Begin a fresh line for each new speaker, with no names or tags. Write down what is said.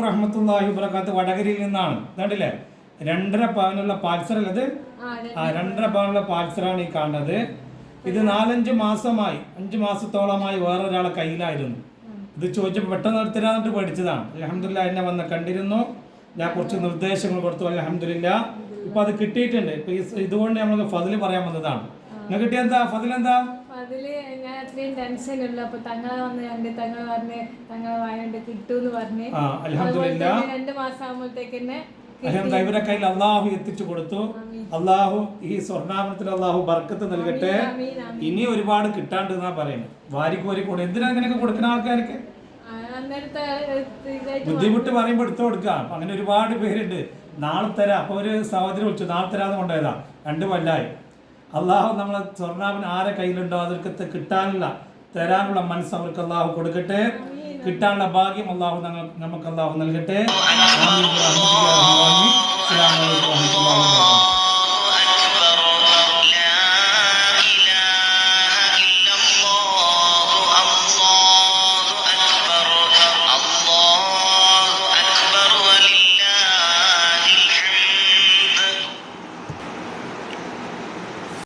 അലൈക്കും റഹ്മത്തുള്ളാഹി വബറകാത്ത്. വടകരയിൽ നിന്നാണ്. കണ്ടില്ലേ, 2.5 പവനുള്ള പാൽസറല്ല ഇത്. 2.5 പവനുള്ള പാൽസറാണ് ഈ കാണുന്നത്. ഇത് 4-5 മാസമായി, 5 മാസത്തോളമായി വേറൊരാളെ കയ്യിലായിരുന്നു. ഇത് ചോദിച്ചപ്പോൾ പെട്ടെന്ന് എടുത്തരാന്നിട്ട് പഠിച്ചതാണ്. അൽഹംദുലില്ലാ എന്നെ വന്ന് കണ്ടിരുന്നു. ഞാൻ കുറച്ച് നിർദ്ദേശങ്ങൾ കൊടുത്തു. അൽഹംദുലില്ലാ ഇപ്പൊ അത് കിട്ടിയിട്ടുണ്ട്. ഇപ്പൊ ഇതുകൊണ്ട് നമ്മൾ ഫതില് പറയാൻ വന്നതാണ്. നിങ്ങൾക്ക് കിട്ടിയ എന്താ ഫതിൽ? എന്താ
ഫതില്? ഞാൻ അത്രയും ടെൻഷനുള്ളൂ. അപ്പൊ തങ്ങളെ വന്ന് കണ്ട് തങ്ങൾ പറഞ്ഞ് തങ്ങളെ വായണ്ട് കിട്ടൂന്ന് പറഞ്ഞ്
അൽഹംദുലില്ലാ
2 മാസം ആകുമ്പോഴത്തേക്ക് തന്നെ
ഇവരുടെ കയ്യിൽ അള്ളാഹു എത്തിച്ചു കൊടുത്തു. അള്ളാഹു ഈ സ്വർണ്ണാഭരണത്തിൽ അള്ളാഹു ബർക്കത്ത് നൽകട്ടെ. ഇനി ഒരുപാട് കിട്ടാണ്ട് എന്നാ പറയുന്നത്. വാരിക്കോരി കൂടെ എന്തിനാ അങ്ങനെയൊക്കെ കൊടുക്കുന്ന ആൾക്കാർക്ക് ബുദ്ധിമുട്ട് പറയുമ്പോൾ എടുത്തു കൊടുക്കാം. അങ്ങനെ ഒരുപാട് പേരുണ്ട്. നാളെ തരാം. അപ്പൊ ഒരു സഹോദരി വിളിച്ചു, നാളെ തരാന്ന് കൊണ്ടുപോയതാ. 2 കൊല്ലായി. അള്ളാഹു നമ്മളെ സ്വർണ്ണാഭൻ ആരെ കയ്യിലുണ്ടോ അതൊക്കെ കിട്ടാനുള്ള തരാനുള്ള മനസ്സ് അവർക്ക് അള്ളാഹു കൊടുക്കട്ടെ. കിട്ടാനുള്ള ഭാഗ്യം അള്ളാഹു നമുക്ക് അള്ളാഹു നൽകട്ടെ.